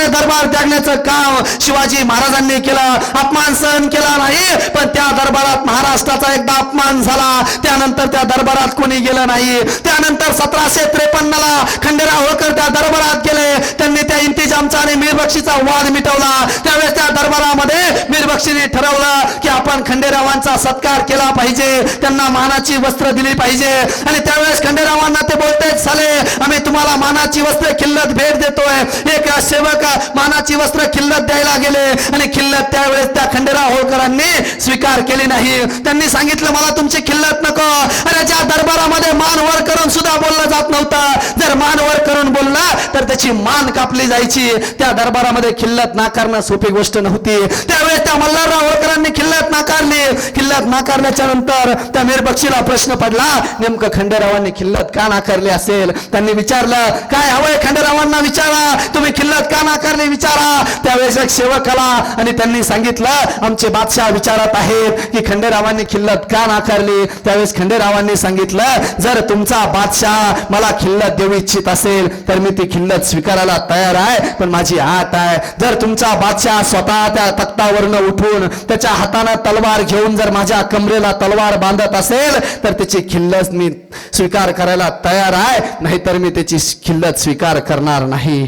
दरबार त्यागण्याचं काम शिवाजी महाराजांनी केलं. अपमान सहन केला नाही, पण त्या दरबारात महाराष्ट्राचा एकदा अपमान झाला, त्यानंतर त्या दरबारात कोणी गेलं नाही. त्यानंतर 1753 ला खंडेराव होळकर त्या दरबारात गेले. त्यांनी त्या इंतिजामचा आणि मीरबक्षीचा वाद मिटवला. त्यावेळेस त्या दरबारामध्ये मीरबक्षीने ठरवलं की आपण खंडेरावांचा सत्कार केला पाहिजे, त्यांना मानाची वस्त्र दिली पाहिजे. आणि त्यावेळेस खंडेरावांना ते बोलतेच झाले, आम्ही तुम्हाला मानाची वस्त्र खिल्लत भेट देतोय. एक सेवक मानाची वस्त्र खिल्लत द्यायला गेले आणि खिल्लत त्यावेळेस त्या खंडेराव होळकरांनी स्वीकार केली नाही. त्यांनी सांगितलं मला तुमची खिल्लत नको. अरे ज्या दरबारामध्ये मान वर करून सुद्धा बोललं जात नव्हतं, जर मान वर करून बोलला तर त्याची मान कापली जायची. त्या दरबारामध्ये खिल्लत नाकारणं सोपी गोष्ट नव्हती. त्यावेळेस त्या मल्हारराव होळकरांनी खिल्लत नाकारली. खिल्लत नाकारल्याच्या नंतर त्या मीरबक्षीला प्रश्न पडला, नेमकं खंडेरावांनी खिल्लत का नाकारली असेल. त्यांनी विचारलं काय हवंय खंडेरावांना विचारा, तुम्ही खिल्लत का नाकारली विचारा. त्यावेळेस एक सेवक आला आणि त्यांनी सांगितलं आमचे बादशाह विचारत आहेत की खंडेरावांनी खिल्लत का नाकारली. त्यावेळेस खंडेरावांनी सांगितलं जर तुमचा बादशाह मला खिल्लत देऊ इच्छित असेल तर मी ती खिल्लत स्वीकारायला तयार आहे, पण माझी अट आहे जर तुमचा बादशाह स्वतः त्या तख्तावरनं उठून त्याच्या हातानं तलवार घेऊन जर माझ्या कमरेला तलवार बांधत असेल तर त्याची खिल्लत मी स्वीकार करायला तयार आहे, नाहीतर मी त्याची खिल्लत स्वीकार करणार नाही.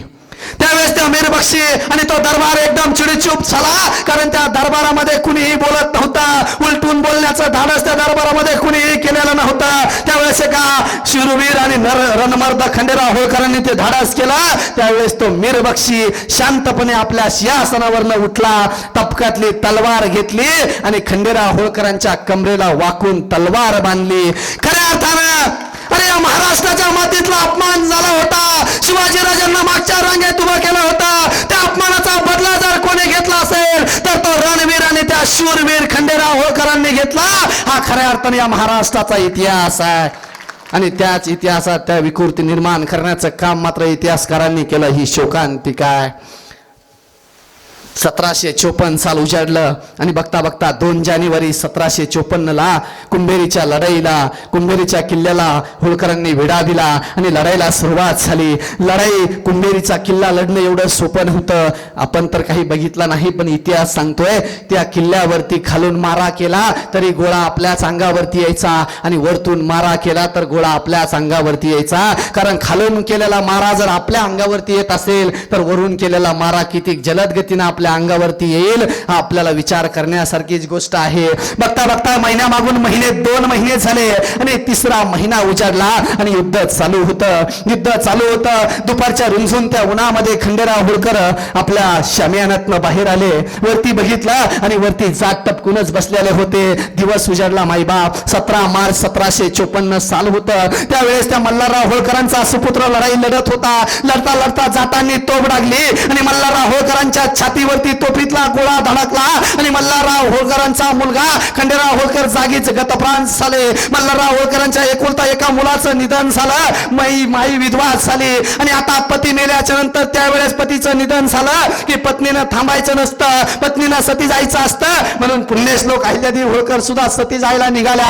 त्यावेळेस त्या मीरबक्षी आणि तो दरबार एकदम चिडीचूप झाला, कारण त्या दरबारामध्ये कुणीही बोलत नव्हता. उलटून बोलण्याचं धाडस त्या दरबारामध्ये कुणीही केलेलं नव्हतं. त्यावेळेस एका शूरवीर आणि रणमर्द खंडेराव होळकरांनी ते धाडस केलं. त्यावेळेस तो मीरबक्षी शांतपणे आपल्या सिंहासनावरनं उठला, तपकातली तलवार घेतली आणि खंडेराव होळकरांच्या कमरेला वाकून तलवार बांधली. खऱ्या अर्थानं अरे या महाराष्ट्राच्या मातीतला अपमान झाला होता. शिवाजीराजांना मागच्या रांगेत उभं केलं होतं. त्या अपमानाचा बदला जर कोणी घेतला असेल तर तो रणवीर आणि त्या शूरवीर खंडेराव होळकरांनी घेतला. हा खऱ्या अर्थाने या महाराष्ट्राचा इतिहास आहे आणि त्याच इतिहासात त्या विकृती निर्माण करण्याचं काम मात्र इतिहासकारांनी केलं. ही शोकांतिका आहे. 1754 साल उजाडलं आणि बघता बघता 2 जानेवारी 1754 ला कुंभेरीच्या लढाईला, कुंभेरीच्या किल्ल्याला होळकरांनी विडा दिला आणि लढाईला सुरुवात झाली. लढाई कुंभेरीचा किल्ला लढणं एवढं सोपं नव्हतं. आपण तर काही बघितलं नाही, पण इतिहास सांगतोय त्या किल्ल्यावरती खालून मारा केला तरी गोळा आपल्याच अंगावरती यायचा आणि वरतून मारा केला तर गोळा आपल्याच अंगावरती यायचा. कारण खालून केलेला मारा जर आपल्या अंगावरती येत असेल तर वरून केलेला मारा किती जलद गतीनं आपल्या अंगावरती येईल, हा आपल्याला विचार करण्यासारखीच गोष्ट आहे. बघता बघता महिन्यामागून महिने 2 महिने झाले आणि 3रा महिना उजाडला आणि युद्ध चालू होतं. दुपारच्या रुंजून त्या उन्हामध्ये खंडेराव होळकर आपल्या शामियानातनं बाहेर आले. वरती बघितलं आणि वरती जात टपकूनच बसलेले होते. दिवस उजाडला माईबाप. 17 मार्च 1754 साल होतं. त्यावेळेस त्या मल्हारराव होळकरांचा सुपुत्र लढाई लढत होता. लढता लढता जातांनी तोफ डागली आणि मल्हारराव होळकरांच्या छातीवर तोफीतला गोळा धडकला आणि मल्हारराव होळकरांचा मुलगा खंडेराव होळकर जागीच गतप्राण झाले. मल्हारराव होळकरांच्या एकुलता एका मुलाचं निधन झालं. माई विधवा झाली आणि आता पती मेल्याच्या नंतर त्यावेळेस पतीचं निधन झालं की पत्नीनं थांबायचं नसतं, पत्नीनं सती जायचं असतं. म्हणून पुण्यश्लोक अहिल्यादेवी होळकर सुद्धा सती जायला निघाल्या.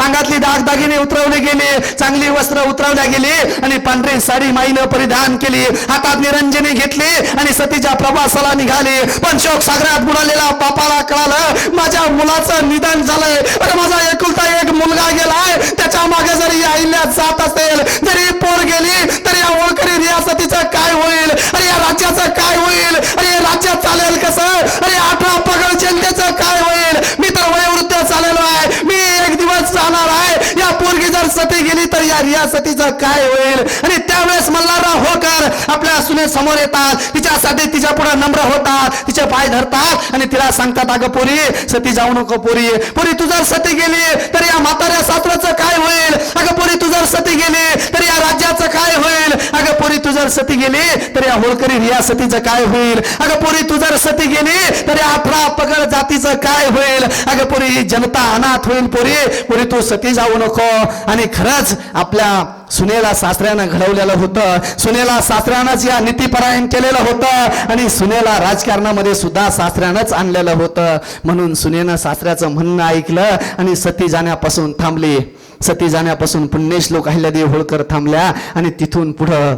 अंगातली दागदागिने उतरवले गेले, चांगली वस्त्र उतरवल्या गेली आणि पांढरी साडी माईनं परिधान केली. हातात निरंजनी घेतली आणि सतीच्या प्रवासाला निघाली. पण शोक सागरात बुडालेला बापाला कळालं माझ्या मुलाचं निधन झालंय. अरे माझा एकुलता एक मुलगा गेलाय, त्याच्या मागे जरी अहिल्या जात असेल, जरी पोर गेली तरी या होळकरी रियासतीचं काय होईल? अरे या राज्याचं काय होईल? अरे या राज्यात चालेल कसं? अरे 18 पगड जनतेचं काय होईल? मी तर वयोवृद्ध चाललेलो आहे, मी एक दिवस जाणार आहे. या पोरगी जर सती गेली तर या रियासतीचं काय होईल? आणि त्यावेळेस मल्हारराव होळकर आपल्या सुने समोर येतात, तिच्यासाठी तिच्या पुढे नम्र होतात, तिचे पाय धरतात आणि तिला सांगतात अगं पोरी सती जाऊ नको. पोरी तू जर सती गेली तर या म्हाताऱ्या सासऱ्याचं काय होईल? अगं पोरी तू जर सती गेली तर या राज्याचं काय होईल? अगं पोरी तू जर सती गेली तर या होळकरी रियासतीचं काय होईल? अगं पोरी तू जर सती गेली तर या 18 पगड जातीचं काय होईल? अगं पोरी जनता अनाथ होईल. पोरी तू सती जाऊ नको. आणि खरंच आपल्या सुनेला सासऱ्यानं घडवलेलं होतं, सुनेला सासऱ्यानंच या नीतीपरायण केलेलं होतं आणि सुनेला राजकारणामध्ये सुद्धा सासऱ्यानंच आणलेलं होतं. म्हणून सुनेनं सासऱ्याचं म्हणणं ऐकलं आणि सती जाण्यापासून थांबली. सती जाण्यापासून पुण्यश्लोक अहिल्यादेवी होळकर थांबल्या आणि तिथून पुढं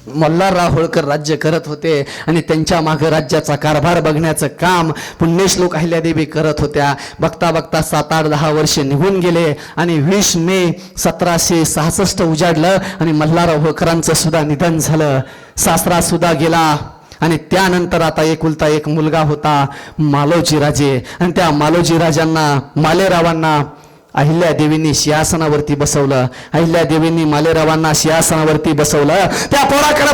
मल्हारराव होळकर राज्य करत होते आणि त्यांच्या मागे राज्याचा कारभार बघण्याचं काम पुण्यश्लोक अहिल्यादेवी करत होत्या. बघता बघता 7-8-10 वर्षे निघून गेले आणि 20 मे 1766 उजाडलं आणि मल्हारराव होळकरांचं सुद्धा निधन झालं. सासरा सुद्धा गेला आणि त्यानंतर आता एकुलता एक मुलगा होता मालोजी राजे. आणि त्या मालोजी राजांना मालेरावांना अहिल्यादेवींनी सिंहासनावरती बसवलं. अहिल्यादेवींनी मालेरावांना सिंहासनावरती बसवलं. त्या पोराकडे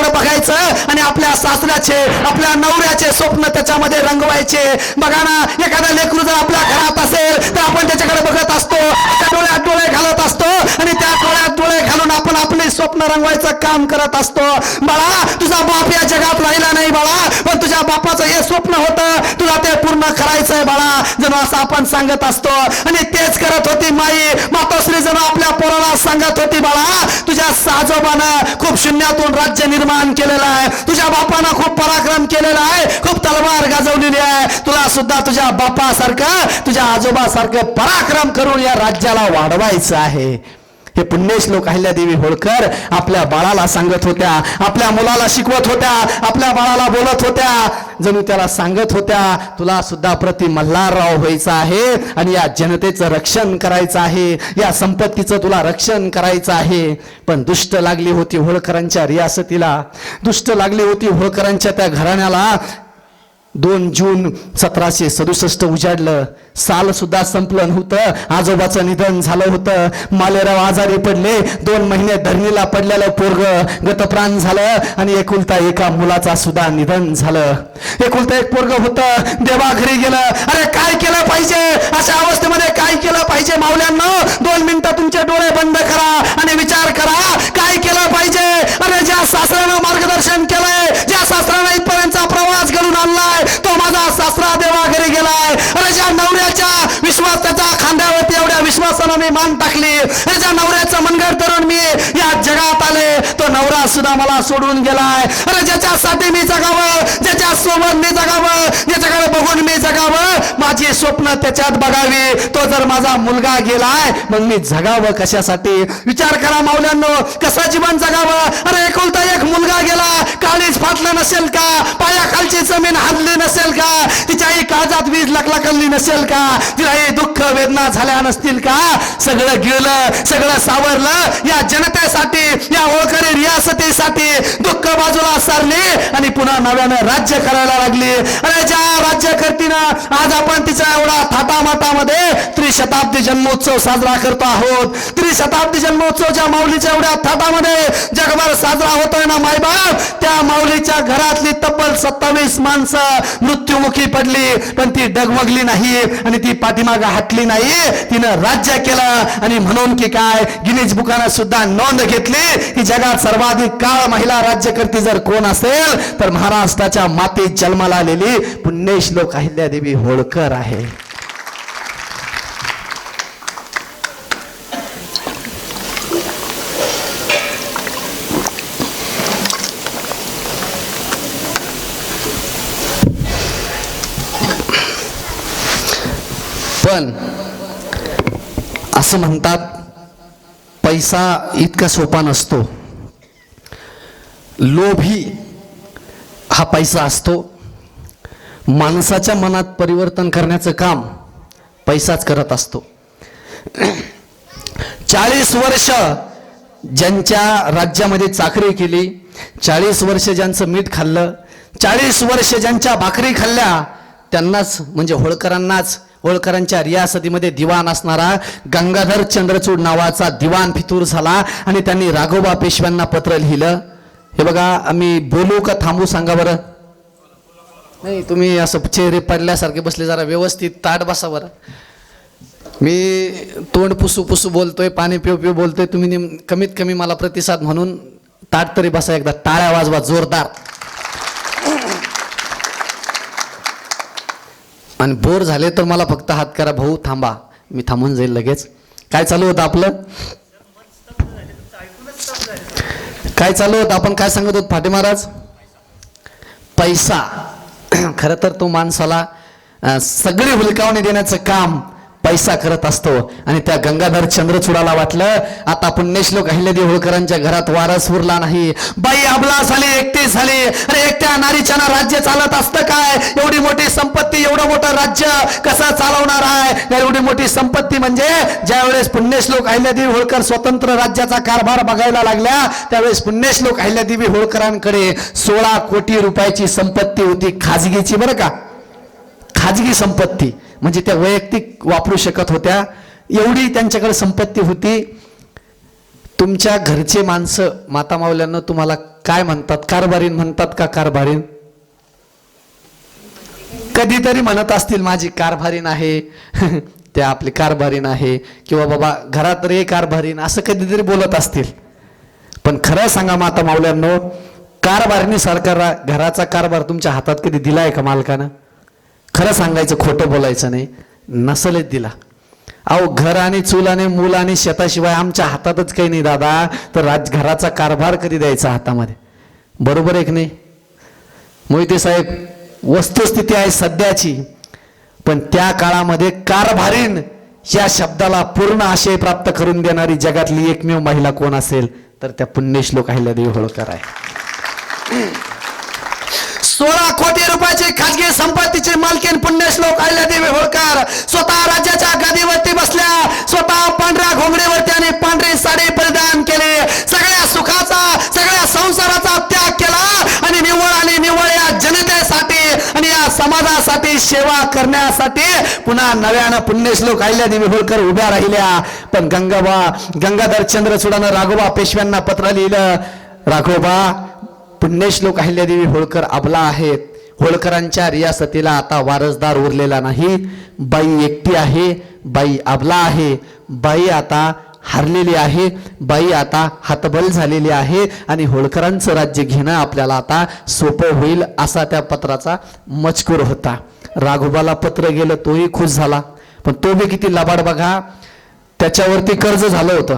बघायचं आणि आपल्या सासऱ्याचे आपल्या नवऱ्याचे स्वप्न त्याच्यामध्ये रंगवायचे. बघा ना, एखादा लेकरू जर आपल्या घरात असेल तर आपण त्याच्याकडे बघत असतो, त्या डोळ्यात डोळे घालत असतो आणि त्या डोळ्यात डोळे घालून आपण आपले स्वप्न रंगवायचं काम करत असतो. बाळा, तुझा बाप या जगात राहिला नाही बाळा, पण तुझ्या बापाचं हे स्वप्न होतं, तुला ते पूर्ण करायचंय बाळा, जणू असं आपण सांगत असतो. आणि तेच करत होती मातोश्री जणू आपल्या पोराला सांगत होती, बाळा तुझ्या आजोबानं खूप शून्यातून राज्य निर्माण केलेलं आहे, तुझ्या बापानं खूप पराक्रम केलेला आहे, खूप तलवार गाजवलेली आहे, तुला सुद्धा तुझ्या बापासारखं तुझ्या आजोबासारखं पराक्रम करून या राज्याला वाढवायचं आहे. हे पुण्यश्लोक अहिल्यादेवी होळकर आपल्या बाळाला सांगत होत्या, आपल्या मुलाला शिकवत होत्या, आपल्या बाळाला बोलत होत्या, जणू त्याला सांगत होत्या, तुला सुद्धा प्रति मल्हारराव व्हायचं आहे आणि या जनतेचं रक्षण करायचं आहे, या संपत्तीचं तुला रक्षण करायचं आहे. पण दुष्ट लागली होती होळकरांच्या रियासतीला, दुष्ट लागली होती होळकरांच्या त्या घराण्याला. 2 जून 1767 उजाडलं. साल सुद्धा संपलं नव्हतं, आजोबाचं निधन झालं होतं. मालेराव आजारी पडले, 2 महिने धरणीला पडलेलं पोरग गतप्राण झालं आणि एकुलता एका मुलाचा सुद्धा निधन झालं. एकुलता एक पोरग होतं, देवा घरी गेलं. अरे काय केलं पाहिजे अशा अवस्थेमध्ये, काय केलं पाहिजे माऊल्यांनो? 2 मिनिटं तुमचे डोळे बंद करा आणि विचार करा, काय केलं पाहिजे? अरे ज्या सासऱ्यानं मार्गदर्शन केलंय, ज्या सासऱ्यानं इथपर्यंतचा प्रवास घडून आणलाय, तो माझा सासरा देवा घरी गेलाय. अरे ज्या नवऱ्याच्या विश्वास त्याच्या खांद्यावरती एवढ्या विश्वासानं मी मान टाकली, ज्या नवऱ्याचं मनगट धरून मी या जगात आले, तो नवरा सुद्धा मला सोडून गेलाय. अरे ज्याच्यासाठी मी जगावं, ज्याच्या सोबत मी जगावं, ज्याच्याकडे बघून मी जगावं, माझी स्वप्न त्याच्यात बघावी, तो जर माझा मुलगा गेलाय मग मी जगावं कशासाठी? विचार करा माऊल्यांनो, कसं जीवन जगावं? अरे एकुलता एक मुलगा गेला, काळीज फाटलं नसेल का? पायाखालची जमीन हल्ली नसेल का? तिच्याही काळजात वीज लकलकली नसेल का? तिलाही दुःख वेदना झाल्या नसतील का? सगळं गेलं, सगळं सावरलं या जनतेसाठी, या होळकरी रियासतीसाठी. दुःख बाजूला सारली आणि पुन्हा नव्यानं राज्य करायला लागली. अरे ज्या राज्यकर्तीनं आज आपण तिचा एवढा थाटामाटामध्ये त्रिशताब्दी जन्मोत्सव साजरा करतो आहोत. त्रिशताब्दी जन्मोत्सव ज्या माऊलीच्या एवढ्या थाटामध्ये जगभर साजरा होतोय ना मायबाप, त्या माऊलीच्या घरातली तब्बल 27 माणसं मृत्युमुखी पडली, पण ती डगमगली नाही आणि ती पाठीमागे हटली नाही. तिनं राज्य केलं आणि म्हणून की काय, गिनीज बुकानं सुद्धा नोंद घेतली की जगात सर्वाधिक काळ महिला राज्यकर्ती जर कोण असेल तर महाराष्ट्राच्या मातीत जन्माला आलेली पुण्यश्लोक अहिल्यादेवी होळकर आहे. पण असं म्हणतात, पैसा इतका सोपा नसतो. लोभी हा पैसा असतो. माणसाच्या मनात परिवर्तन करण्याचं काम पैसाच करत असतो. 40 वर्ष ज्यांच्या राज्यामध्ये चाकरी केली, 40 वर्ष ज्यांचं मीठ खाल्लं, 40 वर्ष ज्यांच्या भाकरी खाल्ल्या, त्यांनाच म्हणजे होळकरांनाच, होळकरांच्या रियासतीमध्ये दिवाण असणारा गंगाधर चंद्रचूड नावाचा दिवाण फितूर झाला आणि त्यांनी राघोबा पेशव्यांना पत्र लिहिलं. हे बघा, आम्ही बोलू का थांबू सांगा बरं? नाही, तुम्ही असं चेहरे पडल्यासारखे बसले, जरा व्यवस्थित ताट बसा बरं. मी तोंड पुसू पुसू बोलतोय, पाणी पिऊ पिऊ बोलतोय, तुम्ही कमीत कमी मला प्रतिसाद म्हणून ताट तरी बसा. एकदा टाळ्या वाजवा जोरदार. आणि बोर झाले तर मला फक्त हात करा, भाऊ थांबा, मी थांबून जाईल लगेच. काय चालू होतं आपलं? काय चालू होतं? आपण काय सांगत होत फाटे महाराज? पैसा. खरं तर तो माणसाला सगळी हुलकावणी देण्याचं काम पैसा करत असतो. आणि त्या गंगाधर चंद्रचूडाला वाटलं आता पुण्यश्लोक अहिल्यादेवी होळकरांच्या घरात वारस उरला नाही. बाई अबला झाली, एकटी झाली. अरे एकट्या नारीच्यानं राज्य चालत असतं काय? एवढी मोठी संपत्ती, एवढं मोठं राज्य कसं चालवणार आहे? एवढी मोठी संपत्ती म्हणजे ज्या वेळेस पुण्यश्लोक अहिल्यादेवी होळकर स्वतंत्र राज्याचा कारभार बघायला लागल्या त्यावेळेस पुण्यश्लोक अहिल्यादेवी होळकरांकडे 16 कोटी रुपयाची संपत्ती होती, खाजगीची, बरं का, खाजगी संपत्ती, म्हणजे त्या वैयक्तिक वापरू शकत होत्या एवढी त्यांच्याकडे संपत्ती होती. तुमच्या घरचे माणसं माता माऊल्यांना तुम्हाला काय म्हणतात? कारभारीन म्हणतात का? कारभारीन कधीतरी म्हणत असतील माझी कारभारीन आहे त्या आपली कारभारीन आहे, किंवा बाबा घरात रे कारभारीन, असं कधीतरी बोलत असतील. पण खरं सांगा माता माऊल्यांनो, कारभारिणी सारखा घराचा कारभार तुमच्या हातात कधी दिलाय का मालकानं? खरं सांगायचं, खोटं बोलायचं नाही, नसलेच दिला. अहो घर आणि चूल आणि मूल आणि शेताशिवाय आमच्या हातातच काही नाही दादा, तर घराचा कारभार कधी द्यायचा हातामध्ये? बरोबर आहे की नाही मोहिते साहेब? वस्तुस्थिती आहे सध्याची, पण त्या काळामध्ये कारभारीण या शब्दाला पूर्ण आशय प्राप्त करून देणारी जगातली एकमेव महिला कोण असेल तर त्या पुण्यश्लोक अहिल्यादेवी होळकर आहे. 16 कोटी रुपयाची खाजगी संपत्तीची मालकीन पुण्यश्लोक अहिल्यादेवी होळकर स्वतः राज्याच्या गादीवरती बसल्या, स्वतः पांढऱ्या घोंगडीवरती आणि पांढरी साडी परिधान केली, सगळ्या सुखाचा, सगळ्या संसाराचा त्याग केला आणि निव्वळ या जनतेसाठी आणि या समाजासाठी सेवा करण्यासाठी पुन्हा नव्यानं पुण्यश्लोक अहिल्यादेवी होळकर उभ्या राहिल्या. पण गंगाधर चंद्रचूडानं राघोबा पेशव्यांना पत्र लिहिलं, राघोबा पुण्यश्लोक अहिल्यादेवी होळकर अबला आहेत, होळकरांच्या रियासतीला आता वारसदार उरलेला नाही, बाई एकटी आहे, बाई अबला आहे, बाई आता हरलेली आहे, बाई आता हतबल झालेली आहे आणि होळकरांचं राज्य घेणं आपल्याला आता सोपं होईल, असा त्या पत्राचा मजकूर होता. राघोबाला पत्र गेलं, तोही खुश झाला, पण तो बी किती लबाड बघा, त्याच्यावरती कर्ज झालं होतं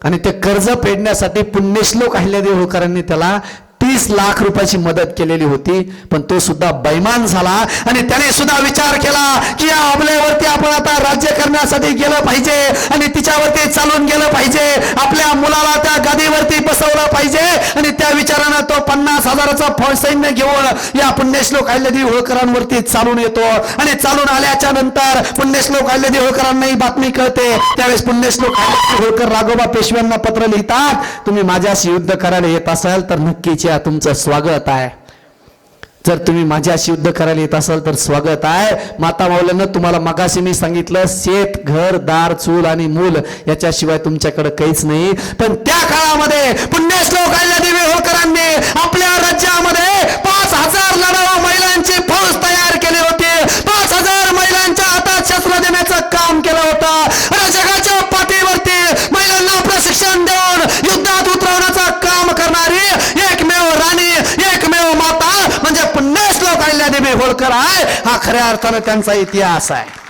आणि ते कर्ज फेडण्यासाठी पुण्यश्लोक अहिल्यादेवी होळकरांनी त्याला 30 लाख रुपयाची मदत केलेली होती. पण तो सुद्धा बैमान झाला आणि त्याने सुद्धा विचार केला की या अबलेवरती आपण आता राज्य करण्यासाठी गेलं पाहिजे आणि तिच्यावरती चालून गेलं पाहिजे, आपल्या मुलाला त्या गादीवरती बसवलं पाहिजे. आणि त्या विचारानं तो 50,000चा सैन्य घेऊन या पुण्यश्लोक अहिल्यादेवी होळकरांवरती चालून येतो. आणि चालून आल्याच्या नंतर पुण्यश्लोक अहिल्यादेवी होळकरांना ही बातमी कळते. त्यावेळेस पुण्यश्लोक अहिल्यादेवी होळकर राघोबा पेशव्यांना पत्र लिहितात, तुम्ही माझ्याशी युद्ध करायला येत असाल तर नक्कीच तुमचं स्वागत आहे. जर तुम्ही माझ्याशी युद्ध करायला येत असाल तर स्वागत आहे. माता माऊल्यांना तुम्हाला मगाशी मी सांगितलं, शेत, घर, दार, चूल आणि मूल याच्याशिवाय तुमच्याकडे काहीच नाही. पण त्या काळामध्ये पुण्यश्लोक अहिल्यादेवी होळकरांनी आपल्या राज्यामध्ये 5,000 लढाऊ महिलांची फौज तयार केली होती. 5,000 महिलांच्या हातात शस्त्र देण्याचं काम केलं होतं. आणि जगाच्या पाठीवरती महिलांना प्रशिक्षण देऊन युद्धात उतरवण्याचं काम करणारी एकमेव राणी, एकमेव माता म्हणजे पुण्यश्लोक अहिल्यादेवी होळकर आहे. हा खऱ्या अर्थानं त्यांचा इतिहास आहे.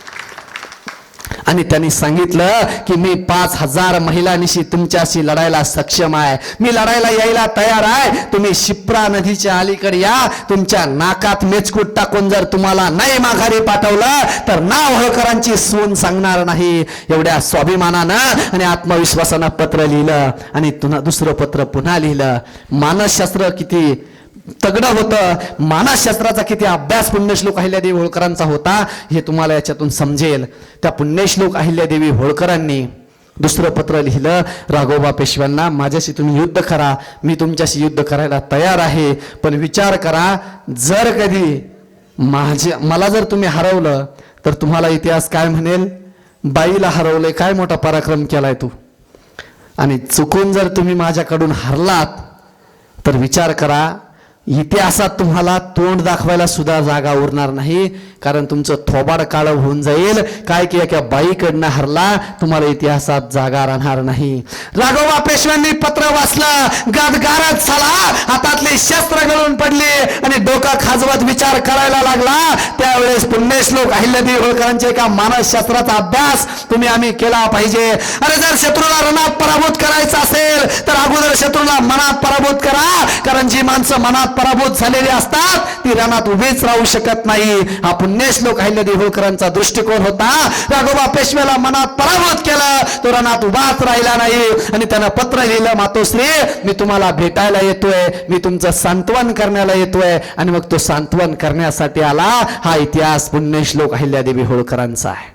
आणि त्यांनी सांगितलं की मी 5,000 महिलांशी तुमच्याशी लढायला सक्षम आहे, मी लढायला यायला तयार आहे. तुम्ही शिप्रा नदीच्या अलीकडे या, तुमच्या नाकात मेचकूट टाकून जर तुम्हाला नाही माघारी पाठवलं तर नाव होळकरांची सून सांगणार नाही. एवढ्या स्वाभिमानानं आणि आत्मविश्वासानं पत्र लिहिलं. आणि दुसरं पत्र पुन्हा लिहिलं. मानसशास्त्र किती तगडं होतं, मानसशास्त्राचा किती अभ्यास पुण्यश्लोक अहिल्यादेवी होळकरांचा होता हे तुम्हाला याच्यातून समजेल. त्या पुण्यश्लोक अहिल्यादेवी होळकरांनी दुसरं पत्र लिहिलं राघोबा पेशव्यांना, माझ्याशी तुम्ही युद्ध करा, मी तुमच्याशी युद्ध करायला तयार आहे, पण विचार करा जर कधी मला जर तुम्ही हरवलं तर तुम्हाला इतिहास काय म्हणेल, बाईला हरवलंय, काय मोठा पराक्रम केलाय तू. आणि चुकून जर तुम्ही माझ्याकडून हरलात तर विचार करा, इतिहासात तुम्हाला तोंड दाखवायला सुद्धा जागा उरणार नाही, कारण तुमचं थोबाड काळं होऊन जाईल. काय की एका बाईकडनं हरला, तुम्हाला इतिहासात जागा राहणार नाही. राघोबा पेशव्यांनी पत्र वाचलं, गदगारच झाला, हातातली शस्त्र गळून पडली आणि डोकं खाजवत विचार करायला लागला. त्यावेळेस पुण्यश्लोक अहिल्यादेवी होळकरांच्या एका मानसशास्त्राचा अभ्यास आम्ही केला पाहिजे. अरे जर शत्रूला रणात पराभूत करायचं असेल तर अगोदर शत्रूला मनात पराभूत करा, कारण जी माणसं मनात पराभूत झालेली असतात ती रणात उभीच राहू शकत नाही. हा पुण्यश्लोक अहिल्यादेवी होळकरांचा दृष्टिकोन होता. राघोबा पेशव्याला मनात पराभूत केलं, तो रणात उभाच राहिला नाही आणि त्यानं पत्र लिहिलं, मातोश्री मी तुम्हाला भेटायला येतोय, मी तुमचं सांत्वन करण्याला येतोय. आणि मग तो सांत्वन करण्यासाठी आला. हा इतिहास पुण्यश्लोक अहिल्यादेवी होळकरांचा आहे.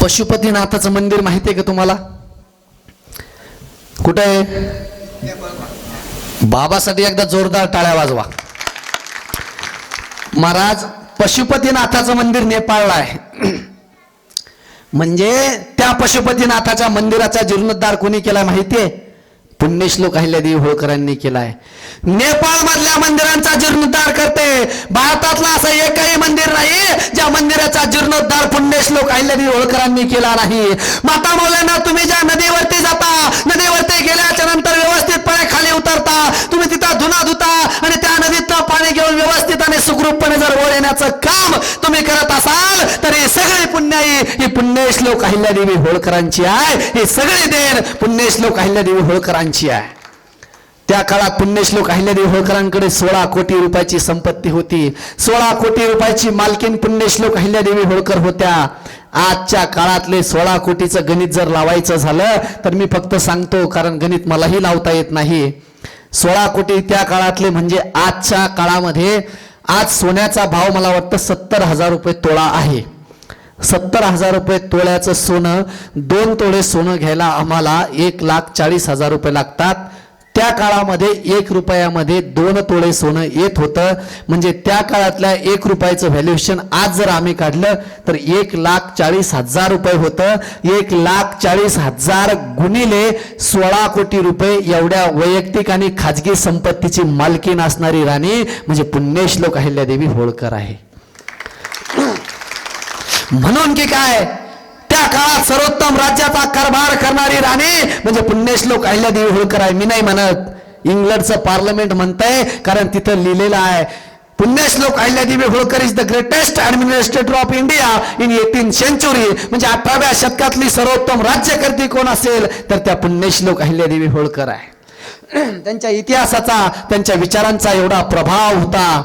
पशुपतीनाथाचं मंदिर माहिती आहे का तुम्हाला? कुठे आहे? बाबासाठी एकदा जोरदार टाळ्या वाजवा. महाराज, पशुपतीनाथाचं मंदिर नेपाळला आहे. म्हणजे त्या पशुपतीनाथाच्या मंदिराचा जीर्णोद्धार कोणी केलाय माहितीये? पुण्यश्लोक अहिल्यादेवी होळकरांनी केलाय. नेपाळ मधल्या मंदिरांचा जीर्णोद्धार करते. भारतातला असं एकही मंदिर नाही ज्या मंदिराचा जीर्णोद्धार पुण्यश्लोक अहिल्यादेवी होळकरांनी केला नाही. माता मौलाना, तुम्ही ज्या नदीवरती जाता, नदीवरती गेल्याच्या नंतर व्यवस्थितपणे खाली उतरता, तुम्ही तिथं धुना धुता आणि त्या नदीतलं पाणी घेऊन व्यवस्थित आणि सुखरूपपणे जर वर येण्याचं काम तुम्ही करत असाल तर ही सगळी पुण्याई ही पुण्यश्लोक अहिल्यादेवी होळकरांची आहे. ही सगळी देण पुण्यश्लोक अहिल्यादेवी होळकरांची आहे. त्या काळात पुण्यश्लोक अहिल्यादेवी होळकरांकडे 16 कोटी रुपयाची संपत्ती होती. 16 कोटी रुपयाची मालकीन पुण्यश्लोक अहिल्यादेवी होळकर होत्या. आजच्या काळातले 16 कोटीचं गणित जर लावायचं झालं तर मी फक्त सांगतो, कारण गणित मलाही लावता येत नाही. 16 कोटी त्या काळातले म्हणजे आजच्या काळामध्ये आज सोन्याचा भाव मला वाटतं 70,000 रुपये तोळा आहे. 70,000 रुपये तोळ्याचं सोनं, 2 तोळे सोनं घ्यायला आम्हाला 1,40,000 रुपये लागतात. त्या काळामध्ये 1 रुपयामध्ये 2 तोळे सोनं येत होतं. म्हणजे त्या काळातल्या 1 रुपयाचं व्हॅल्युएशन आज जर आम्ही काढलं तर 1,40,000 रुपये होतं. 1,40,000 गुणिले 16 कोटी रुपये एवढ्या वैयक्तिक आणि खाजगी संपत्तीची मालकीण असणारी राणी म्हणजे पुण्यश्लोक अहिल्यादेवी होळकर आहे. म्हणून की काय, त्या काळात सर्वोत्तम राज्याचा कारभार करणारी राणी म्हणजे पुण्यश्लोक अहिल्यादेवी होळकर आहे. मी नाही म्हणत, इंग्लंडचं पार्लमेंट म्हणतंय, कारण तिथं लिहिलेलं आहे पुण्यश्लोक Ahilyadevi Holkar is the greatest administrator of India in 18th century. म्हणजे 18व्या शतकातली सर्वोत्तम राज्यकर्ती कोण असेल तर त्या पुण्यश्लोक अहिल्यादेवी होळकर आहे. त्यांच्या इतिहासाचा, त्यांच्या विचारांचा एवढा प्रभाव होता.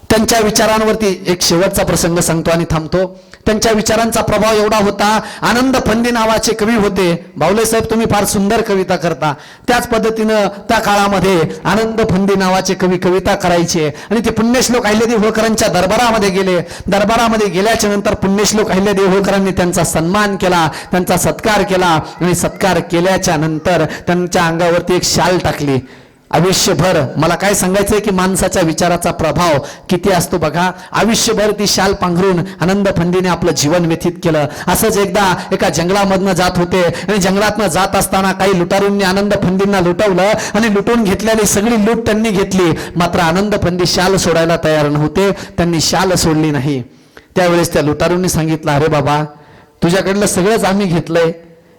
त्यांच्या विचारांवरती एक शेवटचा प्रसंग सांगतो आणि थांबतो. त्यांच्या विचारांचा प्रभाव एवढा होता. आनंद फंदी नावाचे कवी होते. बावले साहेब, तुम्ही फार सुंदर कविता करता. त्याच पद्धतीनं त्या काळामध्ये आनंद फंदी नावाचे कवी कविता करायचे आणि ते पुण्यश्लोक अहिल्यादेवी होळकरांच्या दरबारामध्ये गेले. दरबारामध्ये गेल्याच्या नंतर पुण्यश्लोक अहिल्यादेवी होळकरांनी त्यांचा सन्मान केला, त्यांचा सत्कार केला आणि सत्कार केल्याच्या नंतर त्यांच्या अंगावरती एक शाल टाकली. आयुष्यभर मला काय सांगायचंय की माणसाच्या विचाराचा प्रभाव किती असतो बघा. आयुष्यभर ती शाल पांघरून आनंद फंदीने आपलं जीवन व्यतीत केलं. असंच एकदा एका जंगलामधनं जात होते आणि जंगलातनं जात असताना काही लुटारूंनी आनंद फंदींना लुटवलं आणि लुटून घेतलेली सगळी लूट त्यांनी घेतली. मात्र आनंद फंदी शाल सोडायला तयार नव्हते. त्यांनी शाल सोडली नाही. त्यावेळेस त्या लुटारूंनी सांगितलं, अरे बाबा, तुझ्याकडलं सगळंच आम्ही घेतलंय,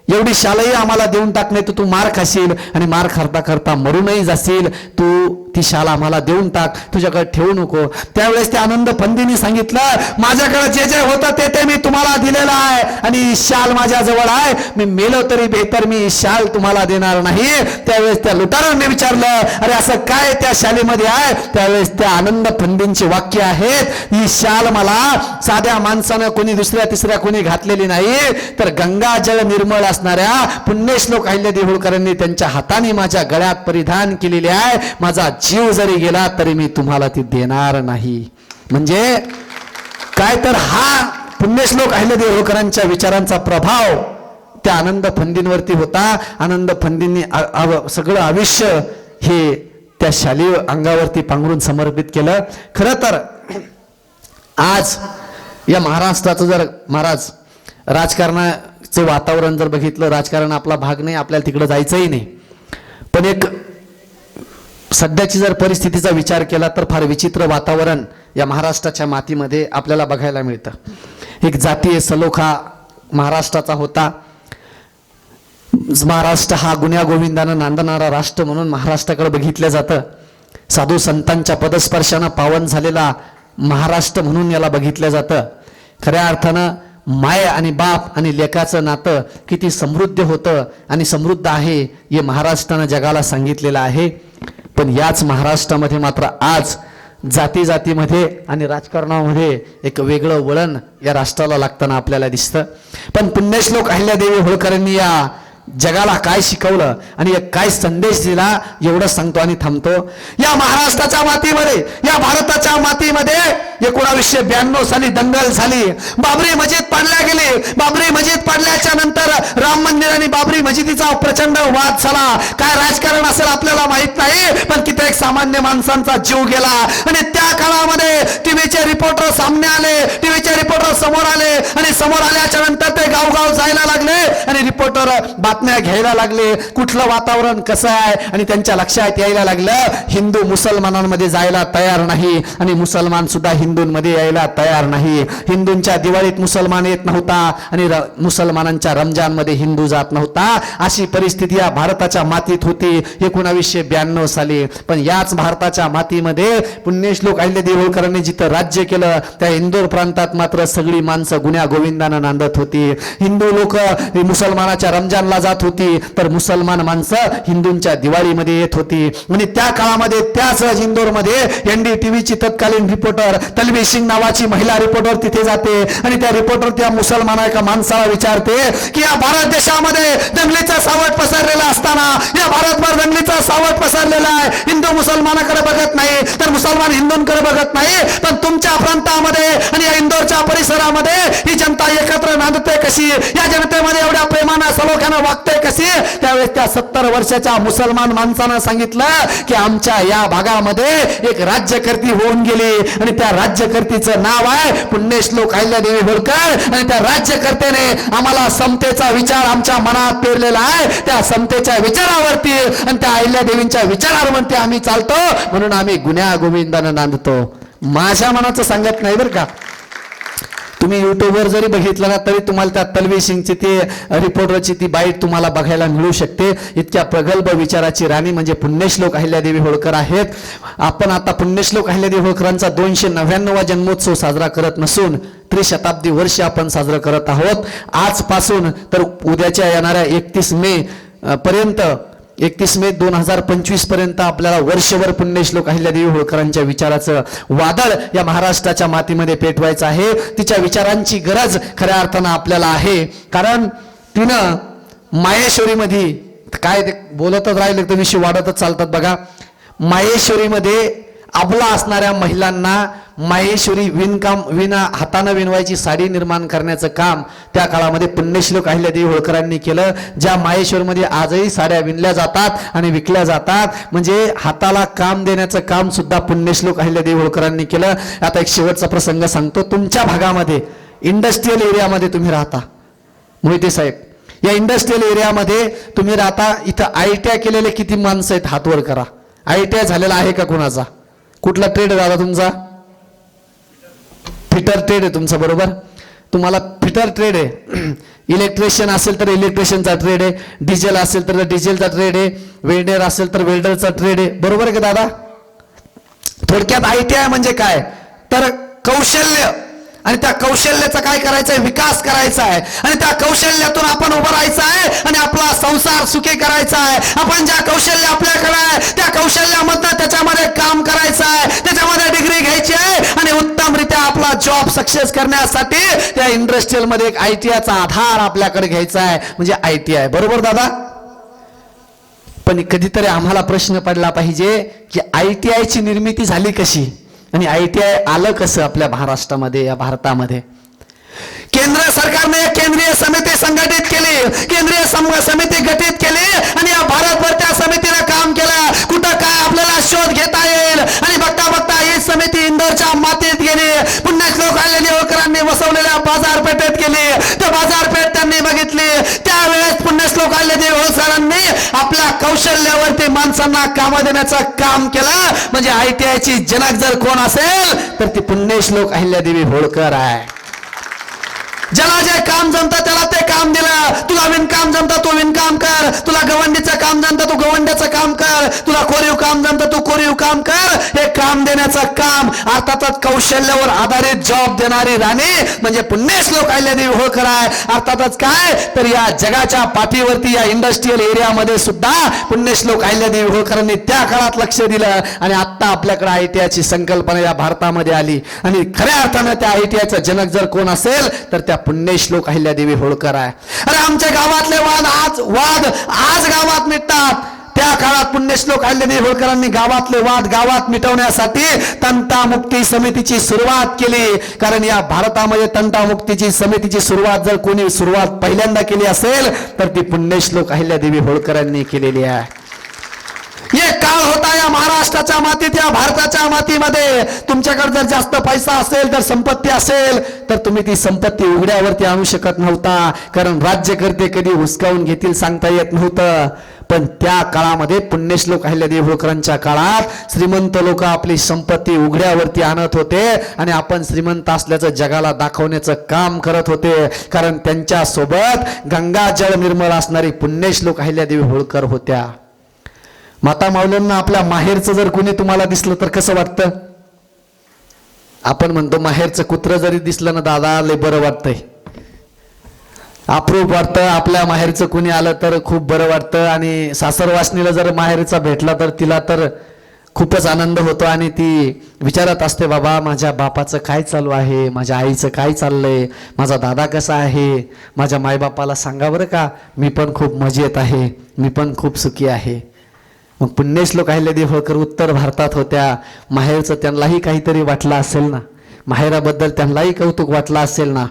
एवढी शालही आम्हाला देऊन टाक, नाही तर तू मार खाशील आणि मार करता करता मरूनही जाशील. तू ती शाल आम्हाला देऊन टाक, तुझ्याकडे ठेवू नको. त्यावेळेस त्या आनंद फंदीने सांगितलं, माझ्याकडे जे जे होतं ते मी तुम्हाला दिलेलं आहे आणि शाल माझ्याजवळ आहे. मी मेलो तरी बेहतर मी शाल तुम्हाला देणार नाही. त्यावेळेस त्या लुटारांनी विचारलं, अरे असं काय त्या शालीमध्ये आहे? त्यावेळेस त्या आनंद फंदींची वाक्य आहेत, ही शाल मला साध्या माणसानं कोणी दुसऱ्या तिसऱ्या कोणी घातलेली नाही, तर गंगाजळ निर्मळ असणाऱ्या पुण्यश्लोक अहिल्यादेवी होळकरांनी त्यांच्या हाताने माझ्या गळ्यात परिधान केलेले आहे. माझा जीव जरी गेला तरी मी तुम्हाला ती देणार नाही. म्हणजे काय तर हा पुण्यश्लोक अहिल्यादेवी होळकरांच्या विचारांचा प्रभाव त्या आनंद फंदींवरती होता. आनंद फंदींनी सगळं आयुष्य हे त्या शाली अंगावरती पांघरून समर्पित केलं. खरं तर आज या महाराष्ट्राचं जर महाराज राजकारणाचं वातावरण जर बघितलं, राजकारण आपला भाग नाही, आपल्याला तिकडे जायचंही नाही, पण एक सध्याची जर परिस्थितीचा विचार केला तर फार विचित्र वातावरण या महाराष्ट्राच्या मातीमध्ये आपल्याला बघायला मिळतं. एक जातीय सलोखा महाराष्ट्राचा होता. महाराष्ट्र हा गुण्या गोविंदानं नांदणारा राष्ट्र म्हणून महाराष्ट्राकडे बघितलं जातं. साधू संतांच्या पदस्पर्शानं पावन झालेला महाराष्ट्र म्हणून याला बघितलं जातं. खऱ्या अर्थानं माय आणि बाप आणि लेकाचं नातं किती समृद्ध होतं आणि समृद्ध आहे हे महाराष्ट्रानं जगाला सांगितलेलं आहे. पण याच महाराष्ट्रामध्ये मात्र आज जाती जातीमध्ये आणि राजकारणामध्ये एक वेगळं वळण या राष्ट्राला लागताना आपल्याला दिसतं. पण पुण्यश्लोक अहिल्यादेवी होळकरांनी या जगाला काय शिकवलं आणि काय संदेश दिला एवढं सांगतो आणि थांबतो. या महाराष्ट्राच्या मातीमध्ये, या भारताच्या मातीमध्ये 1992 साली दंगल झाली. बाबरी मस्जिद पाडल्या गेली. बाबरी मस्जिद पाडल्याच्या नंतर राम मंदिर आणि बाबरी मस्जिदीचा प्रचंड वाद झाला. काय राजकारण असेल आपल्याला माहित नाही, पण कित्येक सामान्य माणसांचा जीव गेला. आणि त्या काळामध्ये टीव्हीचे रिपोर्टर सामने आले, टीव्हीचे रिपोर्टर समोर आले आणि समोर आल्याच्या नंतर ते गावगाव जायला लागले आणि रिपोर्टर बातम्या घ्यायला लागले. कुठलं वातावरण कसं आहे आणि त्यांच्या लक्षात यायला लागलं हिंदू मुसलमानांमध्ये जायला तयार नाही आणि मुसलमान सुद्धा हिंदूंमध्ये यायला तयार नाही. हिंदूंच्या दिवाळीत मुसलमान येत नव्हता आणि मुसलमानांच्या रमजानमध्ये हिंदू जात नव्हता. अशी परिस्थिती या भारताच्या मातीत होती 1992 साली. पण याच भारताच्या मातीमध्ये पुण्यश्लोक अहिल्यादेवी होळकरांनी जिथं राज्य केलं त्या इंदोर प्रांतात मात्र सगळी माणसं गुन्ह्या गोविंदानं नांदत होती. हिंदू लोक मुसलमानाच्या रमजानला जात होती तर मुसलमान माणसं हिंदूंच्या दिवाळीमध्ये येत होती. आणि त्या काळामध्ये त्याच इंदोरमध्ये NDTVची तत्कालीन रिपोर्टर तलबी सिंग नावाची महिला रिपोर्टर तिथे जाते आणि त्या रिपोर्टर त्या मुसलमाना एका माणसाला विचारते की या भारत देशामध्ये दंगलीचं सावट पसरलेलं असताना, या भारतभर दंगलीचं सावट पसरलेलं आहे, हिंदू मुसलमानाकडे बघत नाही तर मुसलमान हिंदूंकडे बघत नाही, पण तुमच्या प्रांतामध्ये आणि या इंदोरच्या परिसरामध्ये ही जनता एकत्र नांदते कशी, या जनतेमध्ये एवढ्या प्रेमानं सलोख्यानं वागते कशी. त्यावेळेस त्या 70 वर्षाच्या मुसलमान माणसानं सांगितलं की आमच्या या भागामध्ये एक राज्यकर्ती होऊन गेली आणि त्या राज्यकर्तीचं नाव आहे पुण्यश्लोक अहिल्यादेवी होळकर आणि त्या राज्यकर्त्याने आम्हाला समतेचा विचार आमच्या मनात पेरलेला आहे. त्या समतेच्या विचारावरती आणि त्या अहिल्यादेवींच्या विचारावरती आम्ही चालतो म्हणून आम्ही गुन्ह्या गोविंदानं नांदतो. माझ्या मनाचं सांगत नाही बरं का. तुम्ही युट्यूबवर जरी बघितलं ना तरी तुम्हाला त्या तलवी सिंगची ती रिपोर्टरची ती बाईट तुम्हाला बघायला मिळू शकते. इतक्या प्रगल्भ विचाराची राणी म्हणजे पुण्यश्लोक अहिल्यादेवी होळकर आहेत. आपण आता पुण्यश्लोक अहिल्यादेवी होळकरांचा 299वा जन्मोत्सव साजरा करत नसून त्रिशताब्दी वर्ष आपण साजरं करत आहोत. आजपासून तर उद्याच्या येणाऱ्या 31 मे पर्यंत 31 मे 2025 पर्यंत आपल्याला वर्षभर पुण्यश्लोक अहिल्यादेवी होळकरांच्या विचाराचं वादळ या महाराष्ट्राच्या मातीमध्ये पेटवायचं आहे. तिच्या विचारांची गरज खऱ्या अर्थानं आपल्याला आहे. कारण तिनं माहेश्वरीमध्ये काय बोलतच राहिले तर विषय वाढतच चालतात बघा. माहेश्वरीमध्ये अबला असणाऱ्या महिलांना माहेश्वरी विना हातानं विणवायची साडी निर्माण करण्याचं काम त्या काळामध्ये पुण्यश्लोक अहिल्यादेवी होळकरांनी केलं. ज्या माहेश्वरमध्ये आजही साड्या विणल्या जातात आणि विकल्या जातात, म्हणजे हाताला काम देण्याचं काम सुद्धा पुण्यश्लोक अहिल्यादेवी होळकरांनी केलं. आता एक शेवटचा प्रसंग सांगतो. तुमच्या भागामध्ये इंडस्ट्रियल एरियामध्ये तुम्ही राहता मोहिते साहेब, या इंडस्ट्रियल एरियामध्ये तुम्ही राहता. इथं ITI केलेले किती माणसं आहेत हात वर करा. ITI झालेला आहे का कोणाचा? कुठला ट्रेड दादा तुमचा? फिटर ट्रेड आहे तुमचा, बरोबर. तुम्हाला फिटर ट्रेड आहे. इलेक्ट्रिशियन असेल तर इलेक्ट्रिशियनचा ट्रेड आहे, डिझेल असेल तर डिझेलचा ट्रेड आहे, वेल्डर असेल तर वेल्डरचा ट्रेड आहे, बरोबर आहे का दादा? थोडक्यात ITI म्हणजे काय तर कौशल्य, आणि त्या कौशल्याचा काय करायचंय, विकास करायचा आहे आणि त्या कौशल्यातून आपण उभं राहायचं आहे आणि आपला संसार सुखी करायचा आहे. आपण ज्या कौशल्य आपल्याकडे आहे त्या कौशल्यामधनं त्याच्यामध्ये काम करायचं आहे, त्याच्यामध्ये डिग्री घ्यायची आहे आणि उत्तमरित्या आपला जॉब सक्सेस करण्यासाठी त्या इंडस्ट्रियल मध्ये एक ITIचा आधार आपल्याकडे घ्यायचा आहे, म्हणजे ITI, बरोबर दादा. पण कधीतरी आम्हाला प्रश्न पडला पाहिजे की ITIची निर्मिती झाली कशी आणि ITI आलं कसं आपल्या महाराष्ट्रामध्ये, या भारतामध्ये. केंद्र सरकारने केंद्रीय समिती संघटित केली, केंद्रीय समिती गठीत केली आणि या भारतभर त्या समितीने काम केलं. कुठं काय आपल्याला शोध घेता येईल आणि बघता बघता ही समिती इंदोरच्या मातीत गेली. पुण्यश्लोक अहिल्यादेवी होळकरांनी बसवलेल्या बाजारपेठेत गेली. त्या बाजारपेठ त्यांनी बघितली. त्यावेळेस पुण्यश्लोक अहिल्यादेवी होळकरांनी आपल्या कौशल्यावरती माणसांना काम देण्याचं काम केलं. म्हणजे ITIची जनक जर कोण असेल तर ती पुण्यश्लोक अहिल्यादेवी होळकर आहे. ज्याला जे काम जमतं त्याला ते काम दिलं. तुला विणकाम जमतं तू विणकाम कर, तुला गवंडीचं काम जमतं तू गवंड्याचं काम कर, तुला कोरीव काम जमतं तू कोरीव काम कर. हे काम देण्याचं काम, अर्थातच कौशल्यावर आधारित जॉब देणारी राणी म्हणजे पुण्यश्लोक अहिल्यादेवी होळकर आहे. अर्थातच काय तर या जगाच्या पाठीवरती या इंडस्ट्रियल एरियामध्ये सुद्धा पुण्यश्लोक अहिल्यादेवी होळकरांनी त्या काळात लक्ष दिलं आणि आता आपल्याकडे आयटीआयची संकल्पना या भारतामध्ये आली. आणि खऱ्या अर्थानं त्या आयटीआयचा जनक जर कोण असेल तर त्या पुण्यश्लोक अहिल्यादेवी होळकर आहे. अरे आमच्या गावातले वाद आज गावात मिटतात. त्या काळात पुण्यश्लोक अहिल्यादेवी होळकरांनी गावातले वाद गावात मिटवण्यासाठी तंटामुक्ती समितीची सुरुवात केली. कारण या भारतामध्ये तंटामुक्तीची समितीची सुरुवात जर कोणी पहिल्यांदा केली असेल तर ती पुण्यश्लोक अहिल्यादेवी होळकरांनी केलेली आहे. एक काळ होता या महाराष्ट्राच्या मातीत, या भारताच्या मातीमध्ये तुमच्याकडे जर जास्त पैसा असेल तर संपत्ती असेल तर तुम्ही ती संपत्ती उघड्यावरती आणू शकत नव्हता. कारण राज्यकर्ते कधी हुसकावून घेतील सांगता येत नव्हतं. पण त्या काळामध्ये पुण्यश्लोक अहिल्यादेवी होळकरांच्या काळात श्रीमंत लोक आपली संपत्ती उघड्यावरती आणत होते आणि आपण श्रीमंत असल्याचं जगाला दाखवण्याचं काम करत होते. कारण त्यांच्या सोबत गंगाजळ निर्मळ असणारी पुण्यश्लोक अहिल्यादेवी होळकर होत्या. माता माऊलींना आपल्या माहेरचं जर कोणी तुम्हाला दिसलं तर कसं वाटतं? आपण म्हणतो माहेरचं कुत्र जरी दिसलं ना दादा लय बरं वाटतंय, अप्रूप वाटतं. आपल्या माहेरचं कोणी आलं तर खूप बरं वाटतं. आणि सासरवासनीला जर माहेरचा भेटला तर तिला तर खूपच आनंद होतो आणि ती विचारत असते बाबा माझ्या बापाचं काय चालू आहे, माझ्या आईचं काय चाललंय, माझा दादा कसा आहे, माझ्या मायबापाला सांगा बरं का, मी पण खूप मजेत आहे, मी पण खूप सुखी आहे. मग पुण्यश्लोक अहिल्यादेवी होळकर उत्तर भारतात होत्या. माहेरचं त्यांनाही काहीतरी वाटलं असेल ना, माहेराबद्दल त्यांनाही कौतुक वाटलं असेल ना.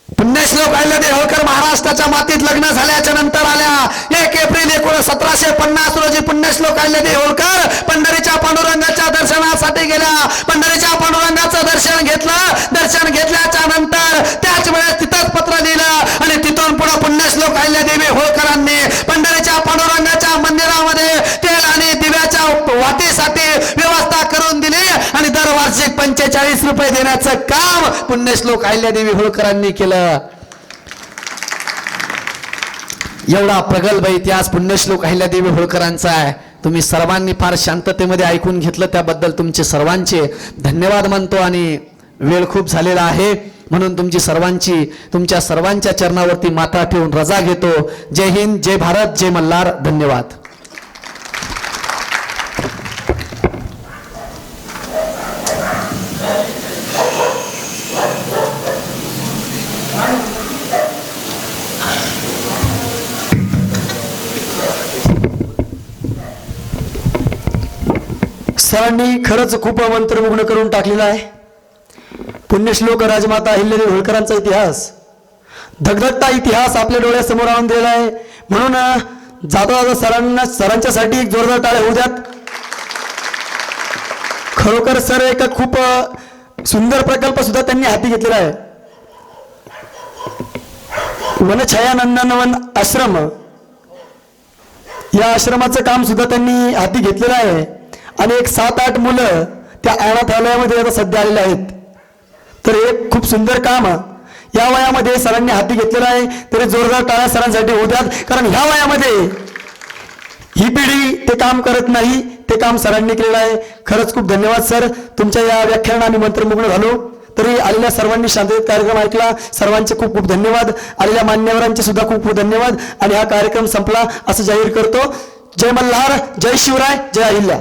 पुण्यश्लोक अहिल्यादेवी होळकर महाराष्ट्राच्या मातीत लग्न झाल्याच्या नंतर आल्या. 1 एप्रिल 1750 रोजी पुण्यश्लोक अहिल्यादेवी होळकर पंढरीच्या पांडुरंगाच्या दर्शनासाठी गेल्या. पंढरीच्या पांडुरंगाचं दर्शन घेतलं. दर्शन घेतल्याच्या नंतर त्याच वेळेस तिथंच पत्र लिहिलं आणि तिथून पुढे पुण्यश्लोक अहिल्यादेवी होळकरांनी पंढरीच्या पांडुरंगाच्या मंदिरामध्ये तेल आणि दिव्याच्या वाटीसाठी व्यवस्था करून दिली आणि दरवर्षी 45 रुपये देण्याचं काम पुण्यश्लोक अहिल्यादेवी होळकरांनी केलं. एवढा प्रगल्भ इतिहास पुण्यश्लोक अहिल्यादेवी होळकरांचा आहे. तुम्ही सर्वांनी फार शांततेमध्ये ऐकून घेतलं त्याबद्दल तुमचे सर्वांचे धन्यवाद मानतो. आणि वेळ खूप झालेला आहे म्हणून तुमच्या सर्वांच्या चरणावरती माथा ठेवून रजा घेतो. जय हिंद, जय भारत, जय मल्हार. धन्यवाद. सरांनी खरंच खूप मंत्रमुग्ध करून टाकलेला आहे. पुण्यश्लोक राजमाता अहिल्यादेवी होळकरांचा इतिहास, धगधगता इतिहास आपल्या डोळ्यासमोर आणून दिलेला आहे. म्हणून जाता सरांच्यासाठी एक जोरदार टाळ्या होऊ द्यात. खरोखर सर एक खूप सुंदर प्रकल्प सुद्धा त्यांनी हाती घेतलेला आहे. वनछाया नंदनवन आश्रम, या आश्रमाचं काम सुद्धा त्यांनी हाती घेतलेलं आहे. आणि एक 7-8 मुलं त्या अनाथालयामध्ये आता सध्या आलेले आहेत. तर एक खूप सुंदर काम या वयामध्ये सरांनी हाती घेतलेलं आहे. तरी जोरदार टाळ्या सरांसाठी होत्यात. कारण ह्या वयामध्ये ही पिढी ते काम करत नाही, ते काम सरांनी केलेलं आहे. खरंच खूप धन्यवाद सर. तुमच्या या व्याख्यानाने आम्ही मंत्रमुग्ध झालो. तरी आलेल्या सर्वांनी शांततेत कार्यक्रम ऐकला. सर्वांचे खूप खूप धन्यवाद. आलेल्या मान्यवरांचे सुद्धा खूप खूप धन्यवाद. आणि हा कार्यक्रम संपला असं जाहीर करतो. जय मल्हार, जय शिवराय, जय अहिल्या.